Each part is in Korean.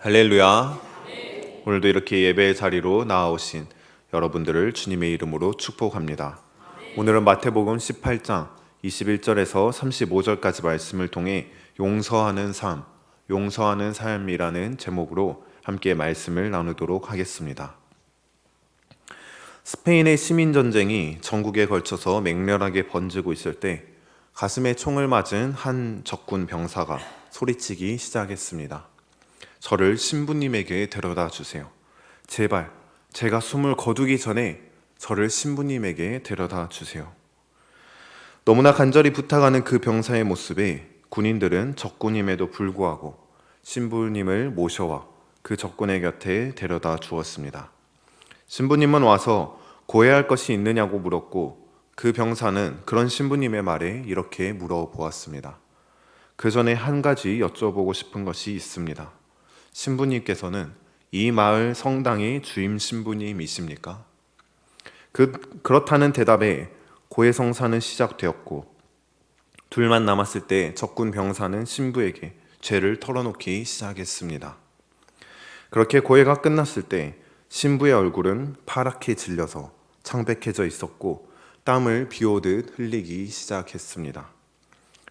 할렐루야. 오늘도 이렇게 예배의 자리로 나아오신 여러분들을 주님의 이름으로 축복합니다. 오늘은 마태복음 18장 21절에서 35절까지 말씀을 통해 용서하는 삶이라는 제목으로 함께 말씀을 나누도록 하겠습니다. 스페인의 시민전쟁이 전국에 걸쳐서 맹렬하게 번지고 있을 때 가슴에 총을 맞은 한 적군 병사가 소리치기 시작했습니다. 저를 신부님에게 데려다 주세요. 제발 제가 숨을 거두기 전에 저를 신부님에게 데려다 주세요. 너무나 간절히 부탁하는 그 병사의 모습에 군인들은 적군임에도 불구하고 신부님을 모셔와 그 적군의 곁에 데려다 주었습니다. 신부님은 와서 고해할 것이 있느냐고 물었고 그 병사는 그런 신부님의 말에 이렇게 물어보았습니다. 그 전에 한 가지 여쭤보고 싶은 것이 있습니다. 신부님께서는 이 마을 성당의 주임 신부님이십니까? 그렇다는 대답에 고해 성사는 시작되었고 둘만 남았을 때 적군 병사는 신부에게 죄를 털어놓기 시작했습니다. 그렇게 고해가 끝났을 때 신부의 얼굴은 파랗게 질려서 창백해져 있었고 땀을 비오듯 흘리기 시작했습니다.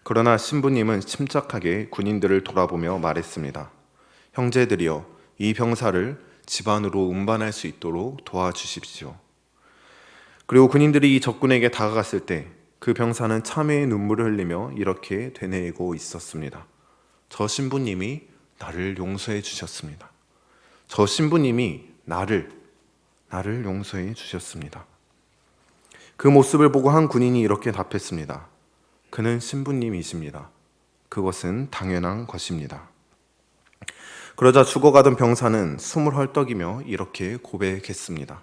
그러나 신부님은 침착하게 군인들을 돌아보며 말했습니다. 형제들이여, 이 병사를 집안으로 운반할 수 있도록 도와주십시오. 그리고 군인들이 이 적군에게 다가갔을 때 그 병사는 참회의 눈물을 흘리며 이렇게 되뇌이고 있었습니다. 저 신부님이 나를 용서해 주셨습니다. 저 신부님이 나를 용서해 주셨습니다. 그 모습을 보고 한 군인이 이렇게 답했습니다. 그는 신부님이십니다. 그것은 당연한 것입니다. 그러자 죽어가던 병사는 숨을 헐떡이며 이렇게 고백했습니다.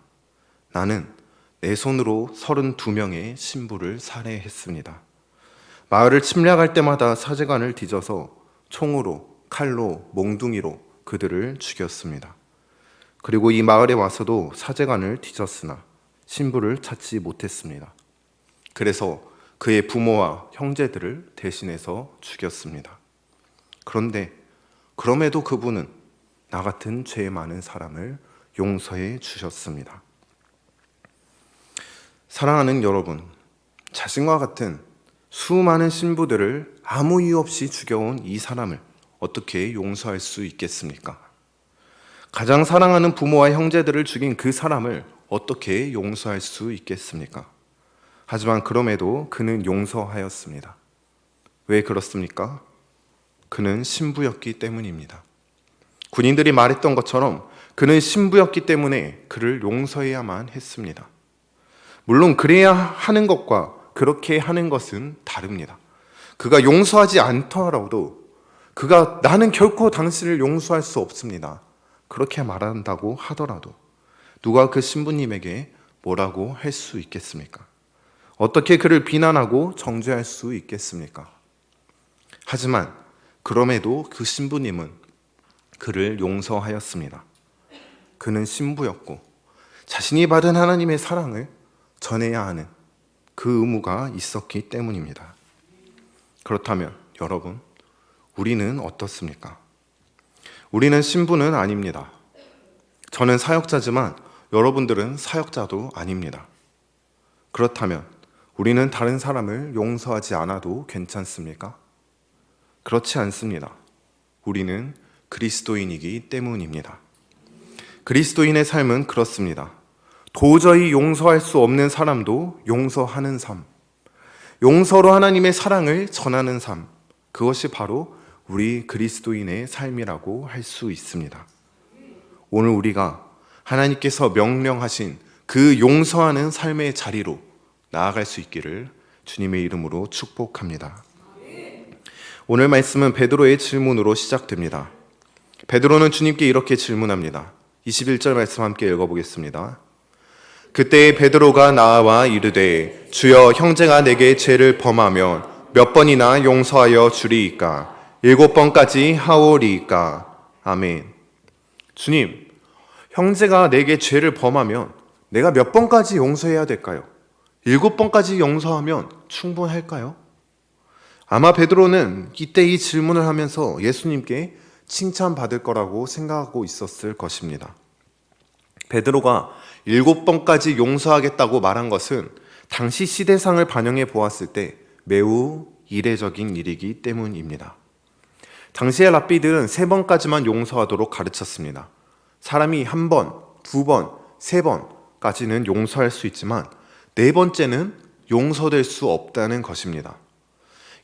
나는 내 손으로 32명의 신부를 살해했습니다. 마을을 침략할 때마다 사제관을 뒤져서 총으로, 칼로, 몽둥이로 그들을 죽였습니다. 그리고 이 마을에 와서도 사제관을 뒤졌으나 신부를 찾지 못했습니다. 그래서 그의 부모와 형제들을 대신해서 죽였습니다. 그럼에도 그분은 나 같은 죄 많은 사람을 용서해 주셨습니다. 사랑하는 여러분, 자신과 같은 수많은 신부들을 아무 이유 없이 죽여온 이 사람을 어떻게 용서할 수 있겠습니까? 가장 사랑하는 부모와 형제들을 죽인 그 사람을 어떻게 용서할 수 있겠습니까? 하지만 그럼에도 그는 용서하였습니다. 왜 그렇습니까? 그는 신부였기 때문입니다. 군인들이 말했던 것처럼 그는 신부였기 때문에 그를 용서해야만 했습니다. 물론 그래야 하는 것과 그렇게 하는 것은 다릅니다. 그가 용서하지 않더라도 나는 결코 당신을 용서할 수 없습니다. 그렇게 말한다고 하더라도 누가 그 신부님에게 뭐라고 할 수 있겠습니까? 어떻게 그를 비난하고 정죄할 수 있겠습니까? 하지만 그럼에도 그 신부님은 그를 용서하였습니다. 그는 신부였고 자신이 받은 하나님의 사랑을 전해야 하는 그 의무가 있었기 때문입니다. 그렇다면 여러분, 우리는 어떻습니까? 우리는 신부는 아닙니다. 저는 사역자지만 여러분들은 사역자도 아닙니다. 그렇다면 우리는 다른 사람을 용서하지 않아도 괜찮습니까? 그렇지 않습니다. 우리는 그리스도인이기 때문입니다. 그리스도인의 삶은 그렇습니다. 도저히 용서할 수 없는 사람도 용서하는 삶, 용서로 하나님의 사랑을 전하는 삶, 그것이 바로 우리 그리스도인의 삶이라고 할 수 있습니다. 오늘 우리가 하나님께서 명령하신 그 용서하는 삶의 자리로 나아갈 수 있기를 주님의 이름으로 축복합니다. 오늘 말씀은 베드로의 질문으로 시작됩니다. 베드로는 주님께 이렇게 질문합니다. 21절 말씀 함께 읽어보겠습니다. 그때 베드로가 나와 이르되 주여, 형제가 내게 죄를 범하면 몇 번이나 용서하여 주리이까? 7번까지 하오리이까? 아멘. 주님, 형제가 내게 죄를 범하면 내가 몇 번까지 용서해야 될까요? 7번까지 용서하면 충분할까요? 아마 베드로는 이때 이 질문을 하면서 예수님께 칭찬받을 거라고 생각하고 있었을 것입니다. 베드로가 7번까지 용서하겠다고 말한 것은 당시 시대상을 반영해 보았을 때 매우 이례적인 일이기 때문입니다. 당시의 랍비들은 3번까지만 용서하도록 가르쳤습니다. 사람이 1번, 2번, 3번까지는 용서할 수 있지만 4번째는 용서될 수 없다는 것입니다.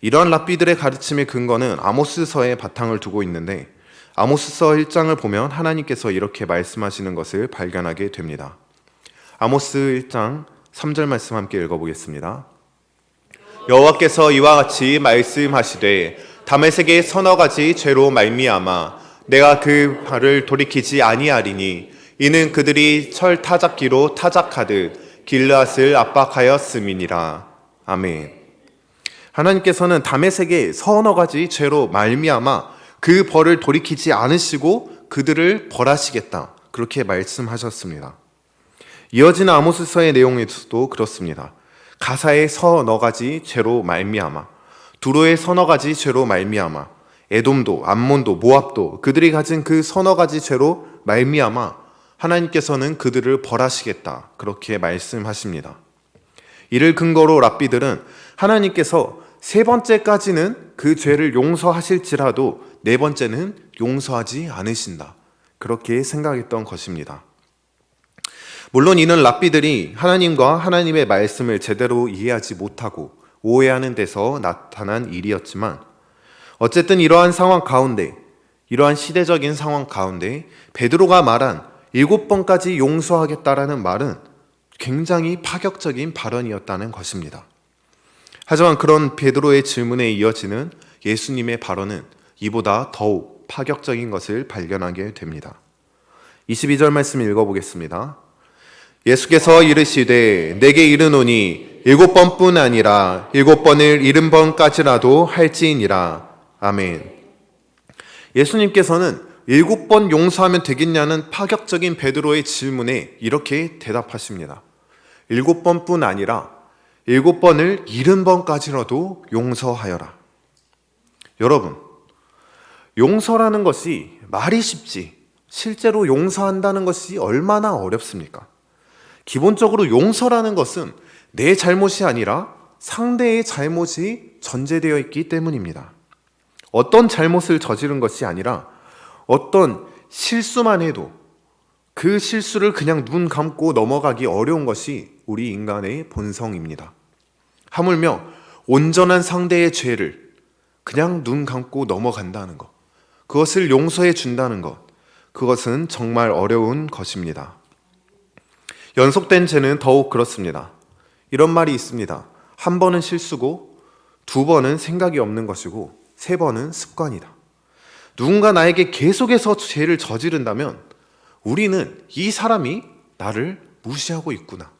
이러한 랍비들의 가르침의 근거는 아모스서에 바탕을 두고 있는데 아모스서 1장을 보면 하나님께서 이렇게 말씀하시는 것을 발견하게 됩니다. 아모스 1장 3절 말씀 함께 읽어보겠습니다. 여호와께서 이와 같이 말씀하시되 다메섹의 서너 가지 죄로 말미암아 내가 그 발을 돌이키지 아니하리니 이는 그들이 철 타작기로 타작하듯 길르앗을 압박하였음이니라. 아멘. 하나님께서는 다메섹의 서너 가지 죄로 말미암아 그 벌을 돌이키지 않으시고 그들을 벌하시겠다, 그렇게 말씀하셨습니다. 이어지는 아모스서의 내용에서도 그렇습니다. 가사의 서너 가지 죄로 말미암아, 두로의 서너 가지 죄로 말미암아, 에돔도, 암몬도, 모압도 그들이 가진 그 서너 가지 죄로 말미암아 하나님께서는 그들을 벌하시겠다, 그렇게 말씀하십니다. 이를 근거로 랍비들은 하나님께서 3번째까지는 그 죄를 용서하실지라도 4번째는 용서하지 않으신다, 그렇게 생각했던 것입니다. 물론 이는 랍비들이 하나님과 하나님의 말씀을 제대로 이해하지 못하고 오해하는 데서 나타난 일이었지만 어쨌든 이러한 상황 가운데, 이러한 시대적인 상황 가운데 베드로가 말한 7번까지 용서하겠다라는 말은 굉장히 파격적인 발언이었다는 것입니다. 하지만 그런 베드로의 질문에 이어지는 예수님의 발언은 이보다 더욱 파격적인 것을 발견하게 됩니다. 22절 말씀 읽어보겠습니다. 예수께서 이르시되 내게 이르노니 7번뿐 아니라 7번을 70번까지라도 할지니라. 아멘. 예수님께서는 7번 용서하면 되겠냐는 파격적인 베드로의 질문에 이렇게 대답하십니다. 7번뿐 아니라 7번을 70번까지라도 용서하여라. 여러분, 용서라는 것이 말이 쉽지 실제로 용서한다는 것이 얼마나 어렵습니까? 기본적으로 용서라는 것은 내 잘못이 아니라 상대의 잘못이 전제되어 있기 때문입니다. 어떤 잘못을 저지른 것이 아니라 어떤 실수만 해도 그 실수를 그냥 눈 감고 넘어가기 어려운 것이 우리 인간의 본성입니다. 하물며 온전한 상대의 죄를 그냥 눈 감고 넘어간다는 것, 그것을 용서해 준다는 것, 그것은 정말 어려운 것입니다. 연속된 죄는 더욱 그렇습니다. 이런 말이 있습니다. 1번은 실수고 2번은 생각이 없는 것이고 3번은 습관이다. 누군가 나에게 계속해서 죄를 저지른다면 우리는 이 사람이 나를 무시하고 있구나,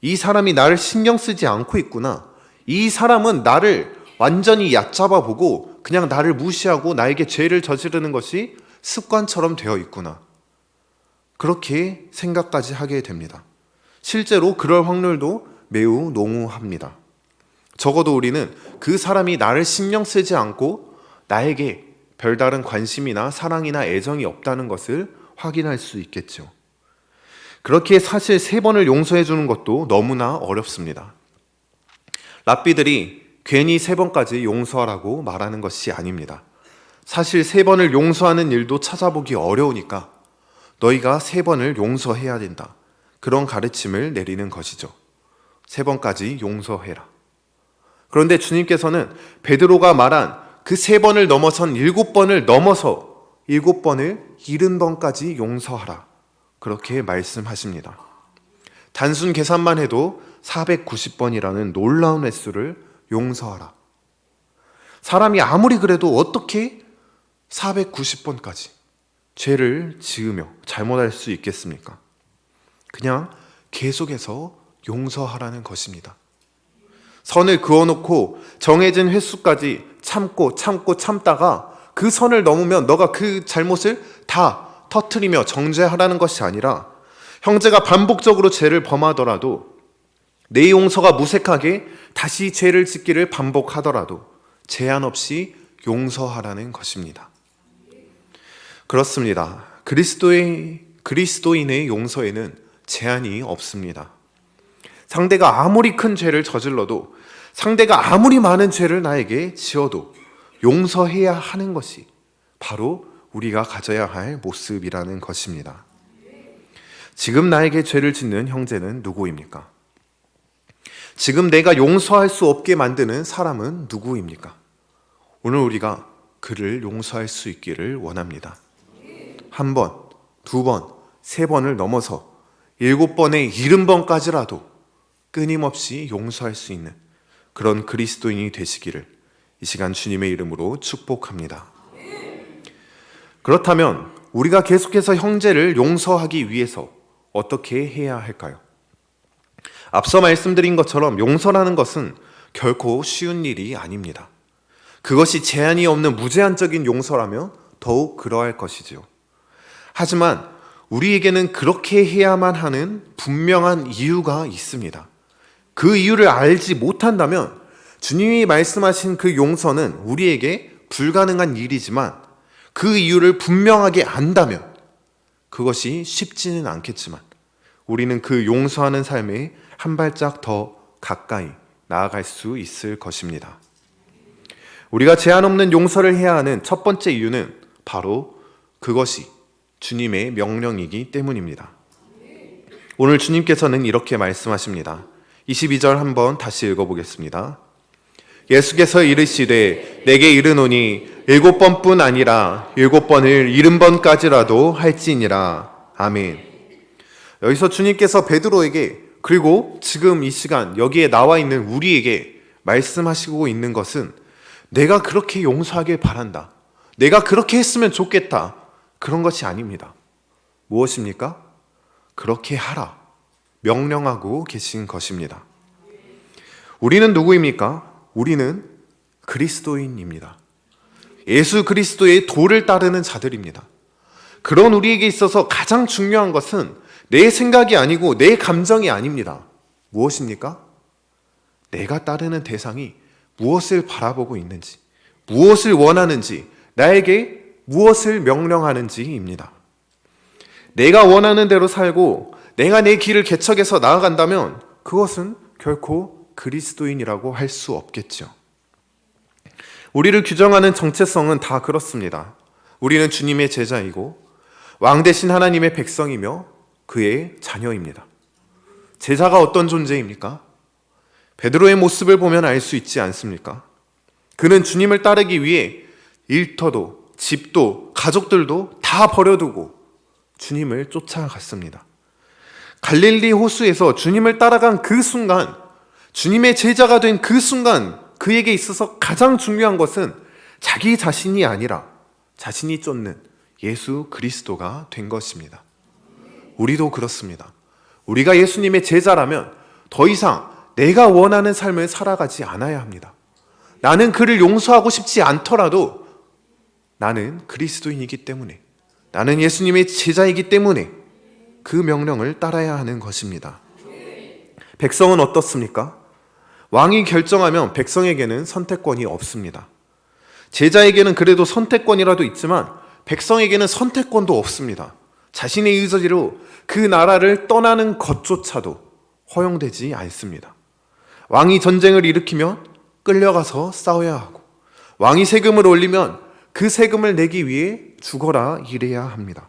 이 사람이 나를 신경 쓰지 않고 있구나, 이 사람은 나를 완전히 얕잡아 보고 그냥 나를 무시하고 나에게 죄를 저지르는 것이 습관처럼 되어 있구나, 그렇게 생각까지 하게 됩니다. 실제로 그럴 확률도 매우 농후합니다. 적어도 우리는 그 사람이 나를 신경 쓰지 않고 나에게 별다른 관심이나 사랑이나 애정이 없다는 것을 확인할 수 있겠죠. 그렇게 사실 3번을 용서해 주는 것도 너무나 어렵습니다. 랍비들이 괜히 3번까지 용서하라고 말하는 것이 아닙니다. 사실 3번을 용서하는 일도 찾아보기 어려우니까 너희가 3번을 용서해야 된다, 그런 가르침을 내리는 것이죠. 3번까지 용서해라. 그런데 주님께서는 베드로가 말한 그 3번을 넘어선 7번을 넘어서 7번을 70번까지 용서하라, 그렇게 말씀하십니다. 단순 계산만 해도 490번이라는 놀라운 횟수를 용서하라. 사람이 아무리 그래도 어떻게 490번까지 죄를 지으며 잘못할 수 있겠습니까? 그냥 계속해서 용서하라는 것입니다. 선을 그어놓고 정해진 횟수까지 참다가 그 선을 넘으면 너가 그 잘못을 다 터뜨리며 정죄하라는 것이 아니라 형제가 반복적으로 죄를 범하더라도 내 용서가 무색하게 다시 죄를 짓기를 반복하더라도 제한 없이 용서하라는 것입니다. 그렇습니다. 그리스도인의 용서에는 제한이 없습니다. 상대가 아무리 큰 죄를 저질러도, 상대가 아무리 많은 죄를 나에게 지어도 용서해야 하는 것이 바로 우리가 가져야 할 모습이라는 것입니다. 지금 나에게 죄를 짓는 형제는 누구입니까? 지금 내가 용서할 수 없게 만드는 사람은 누구입니까? 오늘 우리가 그를 용서할 수 있기를 원합니다. 한 번, 두 번, 세 번을 넘어서 7번에 70번까지라도 끊임없이 용서할 수 있는 그런 그리스도인이 되시기를 이 시간 주님의 이름으로 축복합니다. 그렇다면 우리가 계속해서 형제를 용서하기 위해서 어떻게 해야 할까요? 앞서 말씀드린 것처럼 용서라는 것은 결코 쉬운 일이 아닙니다. 그것이 제한이 없는 무제한적인 용서라면 더욱 그러할 것이지요. 하지만 우리에게는 그렇게 해야만 하는 분명한 이유가 있습니다. 그 이유를 알지 못한다면 주님이 말씀하신 그 용서는 우리에게 불가능한 일이지만, 그 이유를 분명하게 안다면 그것이 쉽지는 않겠지만 우리는 그 용서하는 삶에 한 발짝 더 가까이 나아갈 수 있을 것입니다. 우리가 제한 없는 용서를 해야 하는 첫 번째 이유는 바로 그것이 주님의 명령이기 때문입니다. 오늘 주님께서는 이렇게 말씀하십니다. 22절 한번 다시 읽어보겠습니다. 예수께서 이르시되 내게 이르노니 7번뿐 아니라 7번을 70번까지라도 할지니라. 아멘. 여기서 주님께서 베드로에게, 그리고 지금 이 시간 여기에 나와 있는 우리에게 말씀하시고 있는 것은 내가 그렇게 용서하길 바란다, 내가 그렇게 했으면 좋겠다, 그런 것이 아닙니다. 무엇입니까? 그렇게 하라, 명령하고 계신 것입니다. 우리는 누구입니까? 우리는 그리스도인입니다. 예수 그리스도의 도를 따르는 자들입니다. 그런 우리에게 있어서 가장 중요한 것은 내 생각이 아니고 내 감정이 아닙니다. 무엇입니까? 내가 따르는 대상이 무엇을 바라보고 있는지, 무엇을 원하는지, 나에게 무엇을 명령하는지입니다. 내가 원하는 대로 살고 내가 내 길을 개척해서 나아간다면 그것은 결코 그리스도인이라고 할 수 없겠죠. 우리를 규정하는 정체성은 다 그렇습니다. 우리는 주님의 제자이고 왕 대신 하나님의 백성이며 그의 자녀입니다. 제자가 어떤 존재입니까? 베드로의 모습을 보면 알 수 있지 않습니까? 그는 주님을 따르기 위해 일터도, 집도, 가족들도 다 버려두고 주님을 쫓아갔습니다. 갈릴리 호수에서 주님을 따라간 그 순간, 주님의 제자가 된 그 순간, 그에게 있어서 가장 중요한 것은 자기 자신이 아니라 자신이 쫓는 예수 그리스도가 된 것입니다. 우리도 그렇습니다. 우리가 예수님의 제자라면 더 이상 내가 원하는 삶을 살아가지 않아야 합니다. 나는 그를 용서하고 싶지 않더라도 나는 그리스도인이기 때문에, 나는 예수님의 제자이기 때문에 그 명령을 따라야 하는 것입니다. 백성은 어떻습니까? 왕이 결정하면 백성에게는 선택권이 없습니다. 제자에게는 그래도 선택권이라도 있지만 백성에게는 선택권도 없습니다. 자신의 의지로 그 나라를 떠나는 것조차도 허용되지 않습니다. 왕이 전쟁을 일으키면 끌려가서 싸워야 하고, 왕이 세금을 올리면 그 세금을 내기 위해 죽어라 일해야 합니다.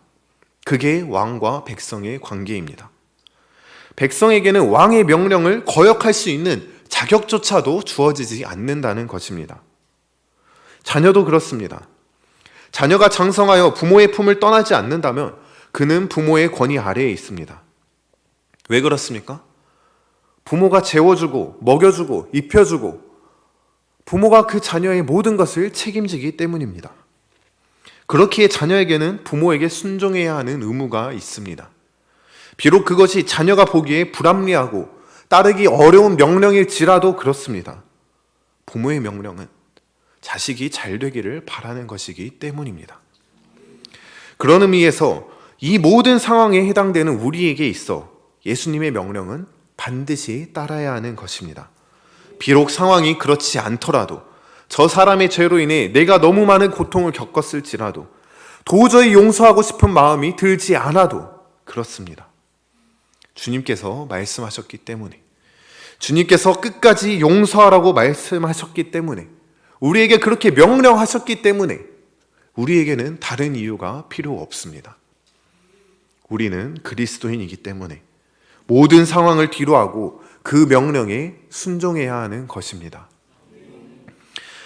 그게 왕과 백성의 관계입니다. 백성에게는 왕의 명령을 거역할 수 있는 자격조차도 주어지지 않는다는 것입니다. 자녀도 그렇습니다. 자녀가 장성하여 부모의 품을 떠나지 않는다면 그는 부모의 권위 아래에 있습니다. 왜 그렇습니까? 부모가 재워주고 먹여주고 입혀주고 부모가 그 자녀의 모든 것을 책임지기 때문입니다. 그렇기에 자녀에게는 부모에게 순종해야 하는 의무가 있습니다. 비록 그것이 자녀가 보기에 불합리하고 따르기 어려운 명령일지라도 그렇습니다. 부모의 명령은 자식이 잘 되기를 바라는 것이기 때문입니다. 그런 의미에서 이 모든 상황에 해당되는 우리에게 있어 예수님의 명령은 반드시 따라야 하는 것입니다. 비록 상황이 그렇지 않더라도, 저 사람의 죄로 인해 내가 너무 많은 고통을 겪었을지라도, 도저히 용서하고 싶은 마음이 들지 않아도 그렇습니다. 주님께서 말씀하셨기 때문에, 주님께서 끝까지 용서하라고 말씀하셨기 때문에, 우리에게 그렇게 명령하셨기 때문에 우리에게는 다른 이유가 필요 없습니다. 우리는 그리스도인이기 때문에 모든 상황을 뒤로하고 그 명령에 순종해야 하는 것입니다.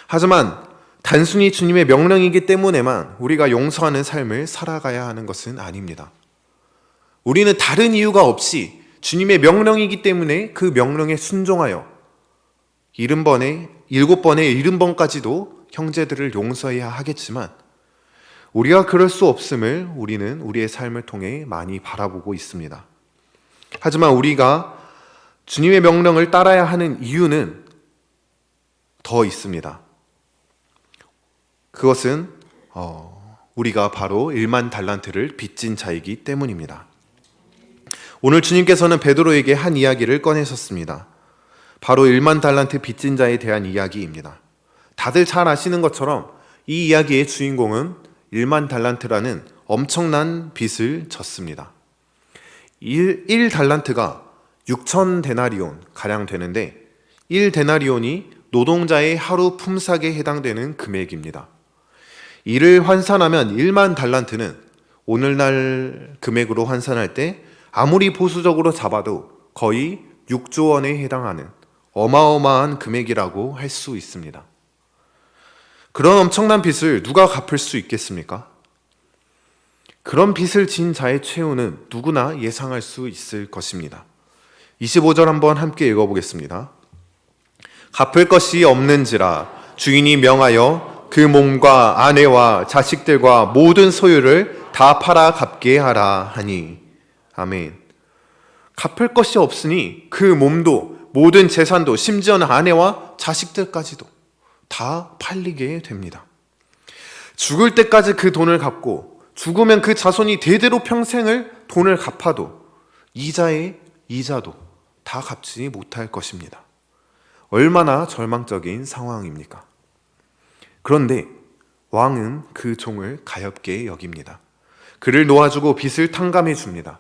하지만 단순히 주님의 명령이기 때문에만 우리가 용서하는 삶을 살아가야 하는 것은 아닙니다. 우리는 다른 이유가 없이 주님의 명령이기 때문에 그 명령에 순종하여 7번의 70번까지도 형제들을 용서해야 하겠지만, 우리가 그럴 수 없음을 우리는 우리의 삶을 통해 많이 바라보고 있습니다. 하지만 우리가 주님의 명령을 따라야 하는 이유는 더 있습니다. 그것은 우리가 바로 1만 달란트를 빚진 자이기 때문입니다. 오늘 주님께서는 베드로에게 한 이야기를 꺼내셨습니다. 바로 1만 달란트 빚진 자에 대한 이야기입니다. 다들 잘 아시는 것처럼 이 이야기의 주인공은 1만 달란트라는 엄청난 빚을 졌습니다. 1달란트가 6천 데나리온 가량 되는데, 1데나리온이 노동자의 하루 품삯에 해당되는 금액입니다. 이를 환산하면 1만 달란트는 오늘날 금액으로 환산할 때 아무리 보수적으로 잡아도 거의 6조 원에 해당하는 어마어마한 금액이라고 할 수 있습니다. 그런 엄청난 빚을 누가 갚을 수 있겠습니까? 그런 빚을 진 자의 최후는 누구나 예상할 수 있을 것입니다. 25절 한번 함께 읽어보겠습니다. 갚을 것이 없는지라 주인이 명하여 그 몸과 아내와 자식들과 모든 소유를 다 팔아 갚게 하라 하니. 아멘. 갚을 것이 없으니 그 몸도 모든 재산도 심지어는 아내와 자식들까지도 다 팔리게 됩니다. 죽을 때까지 그 돈을 갚고 죽으면 그 자손이 대대로 평생을 돈을 갚아도 이자의 이자도 다 갚지 못할 것입니다. 얼마나 절망적인 상황입니까? 그런데 왕은 그 종을 가엾게 여깁니다. 그를 놓아주고 빚을 탕감해 줍니다.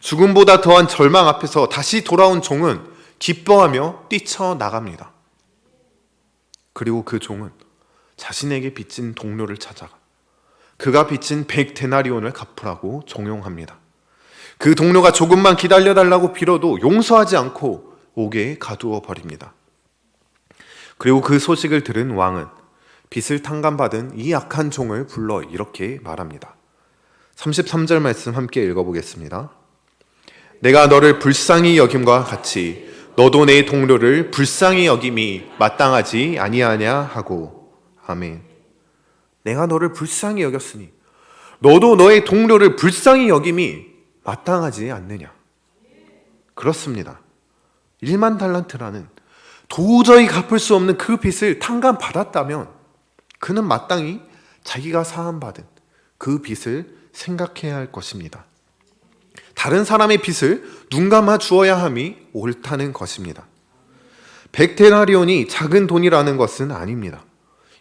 죽음보다 더한 절망 앞에서 다시 돌아온 종은 기뻐하며 뛰쳐나갑니다. 그리고 그 종은 자신에게 빚진 동료를 찾아가 그가 빚진 100데나리온을 갚으라고 종용합니다. 그 동료가 조금만 기다려달라고 빌어도 용서하지 않고 옥에 가두어 버립니다. 그리고 그 소식을 들은 왕은 빚을 탕감받은 이 악한 종을 불러 이렇게 말합니다. 33절 말씀 함께 읽어보겠습니다. 내가 너를 불쌍히 여김과 같이 너도 내 동료를 불쌍히 여김이 마땅하지 아니하냐 하고. 아멘. 내가 너를 불쌍히 여겼으니 너도 너의 동료를 불쌍히 여김이 마땅하지 않느냐. 그렇습니다. 1만 달란트라는 도저히 갚을 수 없는 그 빚을 탕감받았다면 그는 마땅히 자기가 사함받은 그 빚을 생각해야 할 것입니다. 다른 사람의 빚을 눈 감아 주어야 함이 옳다는 것입니다. 100데나리온이 작은 돈이라는 것은 아닙니다.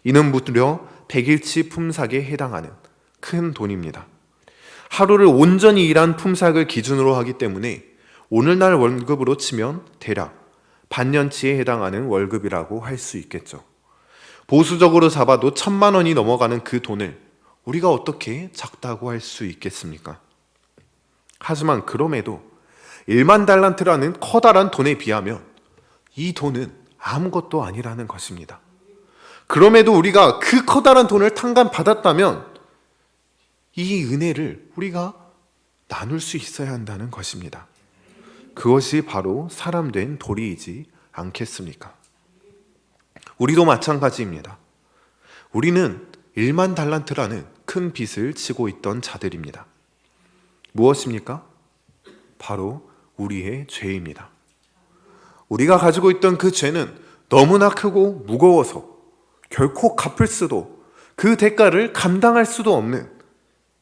이는 무려 100일치 품삯에 해당하는 큰 돈입니다. 하루를 온전히 일한 품삯을 기준으로 하기 때문에 오늘날 월급으로 치면 대략 반년치에 해당하는 월급이라고 할 수 있겠죠. 보수적으로 잡아도 1,000만 원이 넘어가는 그 돈을 우리가 어떻게 작다고 할 수 있겠습니까? 하지만 그럼에도 1만 달란트라는 커다란 돈에 비하면 이 돈은 아무것도 아니라는 것입니다. 그럼에도 우리가 그 커다란 돈을 탕감받았다면 이 은혜를 우리가 나눌 수 있어야 한다는 것입니다. 그것이 바로 사람 된 도리이지 않겠습니까? 우리도 마찬가지입니다. 우리는 1만 달란트라는 큰 빚을 지고 있던 자들입니다. 무엇입니까? 바로 우리의 죄입니다. 우리가 가지고 있던 그 죄는 너무나 크고 무거워서 결코 갚을 수도 그 대가를 감당할 수도 없는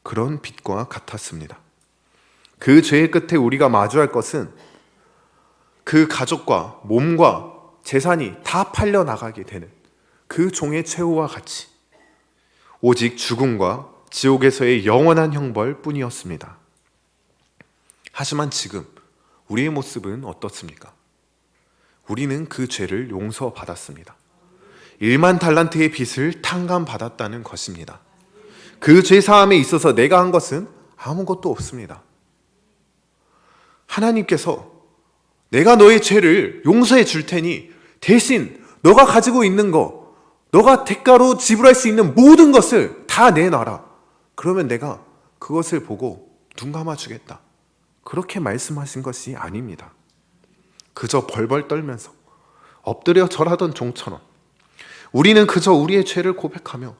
그런 빚과 같았습니다. 그 죄의 끝에 우리가 마주할 것은 그 가족과 몸과 재산이 다 팔려나가게 되는 그 종의 최후와 같이 오직 죽음과 지옥에서의 영원한 형벌 뿐이었습니다. 하지만 지금 우리의 모습은 어떻습니까? 우리는 그 죄를 용서받았습니다. 1만 달란트의 빚을 탕감받았다는 것입니다. 그 죄사함에 있어서 내가 한 것은 아무것도 없습니다. 하나님께서 내가 너의 죄를 용서해 줄 테니 대신 너가 가지고 있는 거, 너가 대가로 지불할 수 있는 모든 것을 다 내놔라. 그러면 내가 그것을 보고 눈 감아주겠다. 그렇게 말씀하신 것이 아닙니다. 그저 벌벌 떨면서 엎드려 절하던 종처럼 우리는 그저 우리의 죄를 고백하며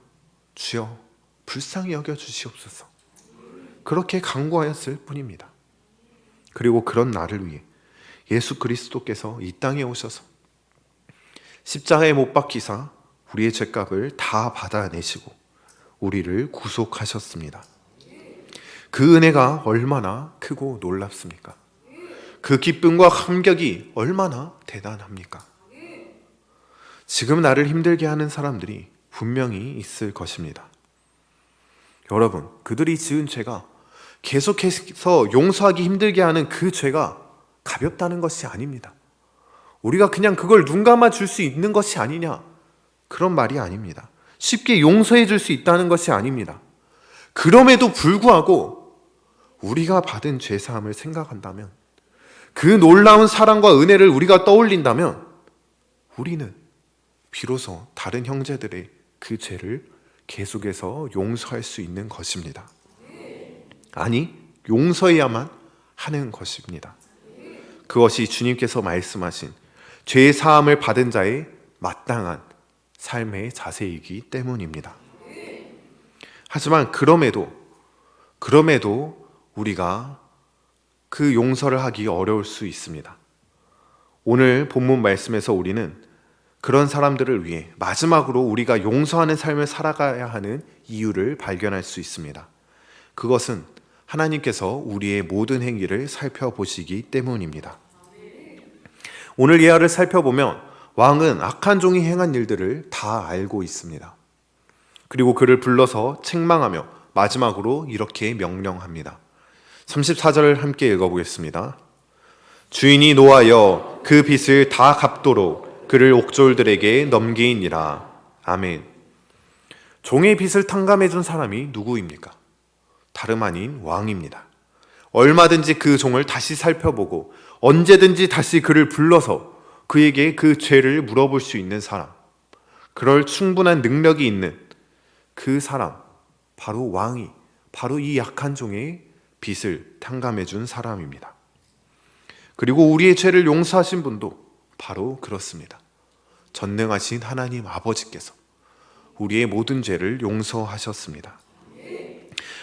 주여 불쌍히 여겨 주시옵소서, 그렇게 간구하였을 뿐입니다. 그리고 그런 나를 위해 예수 그리스도께서 이 땅에 오셔서 십자가에 못 박히사 우리의 죄값을 다 받아내시고 우리를 구속하셨습니다. 그 은혜가 얼마나 크고 놀랍습니까? 그 기쁨과 감격이 얼마나 대단합니까? 지금 나를 힘들게 하는 사람들이 분명히 있을 것입니다. 여러분, 그들이 지은 죄가 계속해서 용서하기 힘들게 하는 그 죄가 가볍다는 것이 아닙니다. 우리가 그냥 그걸 눈 감아 줄 수 있는 것이 아니냐, 그런 말이 아닙니다. 쉽게 용서해 줄 수 있다는 것이 아닙니다. 그럼에도 불구하고 우리가 받은 죄사함을 생각한다면, 그 놀라운 사랑과 은혜를 우리가 떠올린다면 우리는 비로소 다른 형제들의 그 죄를 계속해서 용서할 수 있는 것입니다. 아니, 용서해야만 하는 것입니다. 그것이 주님께서 말씀하신 죄 사함을 받은 자의 마땅한 삶의 자세이기 때문입니다. 하지만 그럼에도 우리가 그 용서를 하기 어려울 수 있습니다. 오늘 본문 말씀에서 우리는 그런 사람들을 위해 마지막으로 우리가 용서하는 삶을 살아가야 하는 이유를 발견할 수 있습니다. 그것은 하나님께서 우리의 모든 행위를 살펴보시기 때문입니다. 오늘 예화를 살펴보면 왕은 악한 종이 행한 일들을 다 알고 있습니다. 그리고 그를 불러서 책망하며 마지막으로 이렇게 명령합니다. 34절을 함께 읽어보겠습니다. 주인이 노하여 그 빚을 다 갚도록 그를 옥졸들에게 넘기니라. 아멘. 종의 빚을 탕감해 준 사람이 누구입니까? 다름 아닌 왕입니다. 얼마든지 그 종을 다시 살펴보고 언제든지 다시 그를 불러서 그에게 그 죄를 물어볼 수 있는 사람, 그럴 충분한 능력이 있는 그 사람, 바로 왕이, 바로 이 약한 종의 빚을 탕감해 준 사람입니다. 그리고 우리의 죄를 용서하신 분도 바로 그렇습니다. 전능하신 하나님 아버지께서 우리의 모든 죄를 용서하셨습니다.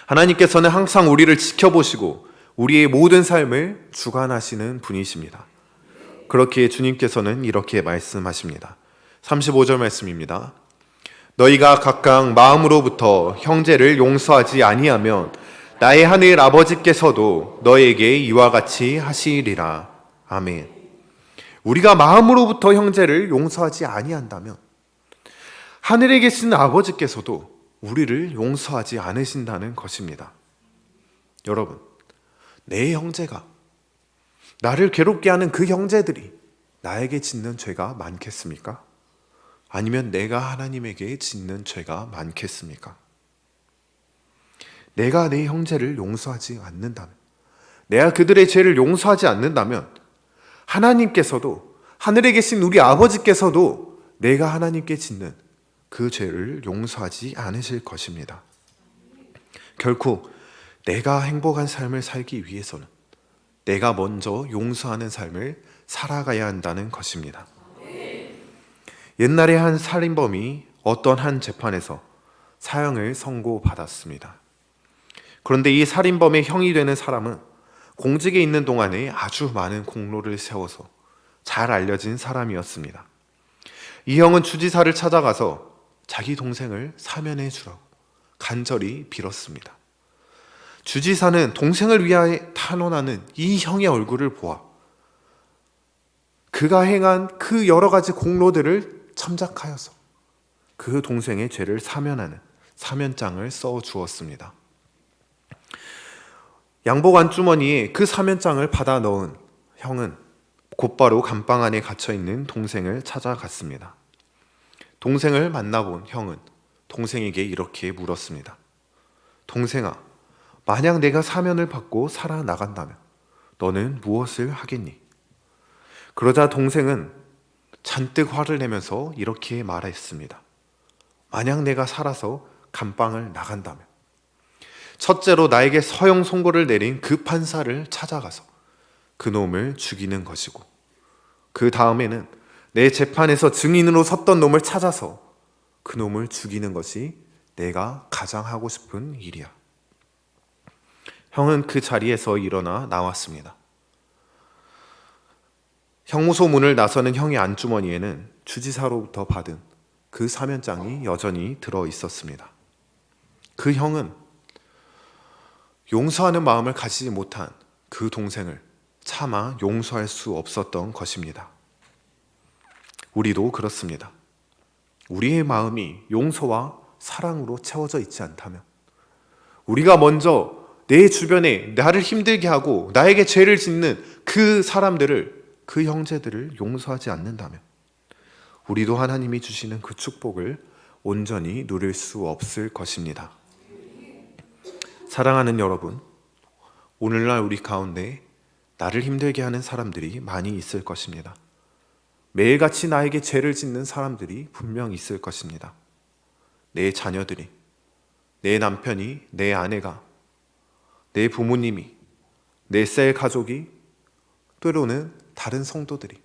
하나님께서는 항상 우리를 지켜보시고 우리의 모든 삶을 주관하시는 분이십니다. 그렇기에 주님께서는 이렇게 말씀하십니다. 35절 말씀입니다. 너희가 각각 마음으로부터 형제를 용서하지 아니하면 나의 하늘 아버지께서도 너에게 이와 같이 하시리라. 아멘. 우리가 마음으로부터 형제를 용서하지 아니한다면 하늘에 계신 아버지께서도 우리를 용서하지 않으신다는 것입니다. 여러분, 내 형제가, 나를 괴롭게 하는 그 형제들이 나에게 짓는 죄가 많겠습니까? 아니면 내가 하나님에게 짓는 죄가 많겠습니까? 내가 내 형제를 용서하지 않는다면, 내가 그들의 죄를 용서하지 않는다면 하나님께서도, 하늘에 계신 우리 아버지께서도 내가 하나님께 짓는 그 죄를 용서하지 않으실 것입니다. 결코 내가 행복한 삶을 살기 위해서는 내가 먼저 용서하는 삶을 살아가야 한다는 것입니다. 옛날에 한 살인범이 어떤 한 재판에서 사형을 선고받았습니다. 그런데 이 살인범의 형이 되는 사람은 공직에 있는 동안에 아주 많은 공로를 세워서 잘 알려진 사람이었습니다. 이 형은 주지사를 찾아가서 자기 동생을 사면해 주라고 간절히 빌었습니다. 주지사는 동생을 위하여 탄원하는 이 형의 얼굴을 보아 그가 행한 그 여러 가지 공로들을 참작하여서 그 동생의 죄를 사면하는 사면장을 써 주었습니다. 양복 안주머니에 그 사면장을 받아 넣은 형은 곧바로 감방 안에 갇혀있는 동생을 찾아갔습니다. 동생을 만나본 형은 동생에게 이렇게 물었습니다. 동생아, 만약 내가 사면을 받고 살아나간다면 너는 무엇을 하겠니? 그러자 동생은 잔뜩 화를 내면서 이렇게 말했습니다. 만약 내가 살아서 감방을 나간다면 첫째로 나에게 서형 선고를 내린 그 판사를 찾아가서 그 놈을 죽이는 것이고, 그 다음에는 내 재판에서 증인으로 섰던 놈을 찾아서 그 놈을 죽이는 것이 내가 가장 하고 싶은 일이야. 형은 그 자리에서 일어나 나왔습니다. 형무소 문을 나서는 형의 안주머니에는 주지사로부터 받은 그 사면장이 여전히 들어 있었습니다. 그 형은 용서하는 마음을 가지지 못한 그 동생을 차마 용서할 수 없었던 것입니다. 우리도 그렇습니다. 우리의 마음이 용서와 사랑으로 채워져 있지 않다면, 우리가 먼저 내 주변에 나를 힘들게 하고 나에게 죄를 짓는 그 사람들을, 그 형제들을 용서하지 않는다면 우리도 하나님이 주시는 그 축복을 온전히 누릴 수 없을 것입니다. 사랑하는 여러분, 오늘날 우리 가운데 나를 힘들게 하는 사람들이 많이 있을 것입니다. 매일같이 나에게 죄를 짓는 사람들이 분명 있을 것입니다. 내 자녀들이, 내 남편이, 내 아내가, 내 부모님이, 내 셀 가족이, 때로는 다른 성도들이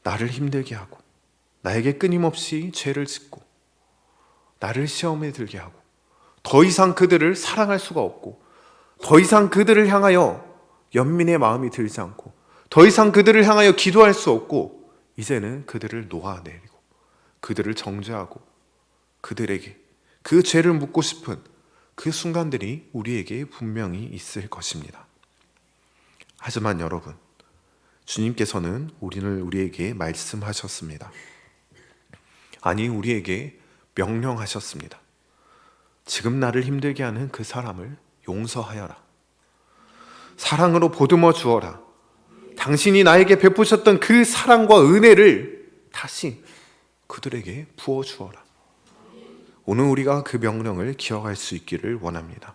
나를 힘들게 하고 나에게 끊임없이 죄를 짓고 나를 시험에 들게 하고 더 이상 그들을 사랑할 수가 없고 더 이상 그들을 향하여 연민의 마음이 들지 않고 더 이상 그들을 향하여 기도할 수 없고 이제는 그들을 놓아내리고 그들을 정죄하고 그들에게 그 죄를 묻고 싶은 그 순간들이 우리에게 분명히 있을 것입니다. 하지만 여러분, 주님께서는 우리에게 말씀하셨습니다. 아니, 우리에게 명령하셨습니다. 지금 나를 힘들게 하는 그 사람을 용서하여라. 사랑으로 보듬어 주어라. 당신이 나에게 베푸셨던 그 사랑과 은혜를 다시 그들에게 부어 주어라. 오늘 우리가 그 명령을 기억할 수 있기를 원합니다.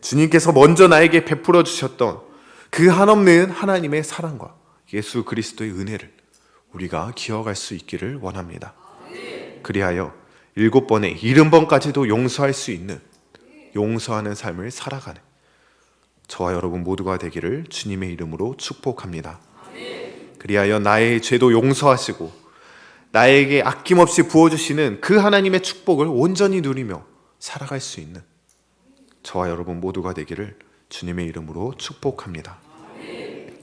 주님께서 먼저 나에게 베풀어 주셨던 그 한없는 하나님의 사랑과 예수 그리스도의 은혜를 우리가 기억할 수 있기를 원합니다. 그리하여 7번에 70번까지도 용서할 수 있는 용서하는 삶을 살아가는 저와 여러분 모두가 되기를 주님의 이름으로 축복합니다. 그리하여 나의 죄도 용서하시고 나에게 아낌없이 부어주시는 그 하나님의 축복을 온전히 누리며 살아갈 수 있는 저와 여러분 모두가 되기를 주님의 이름으로 축복합니다.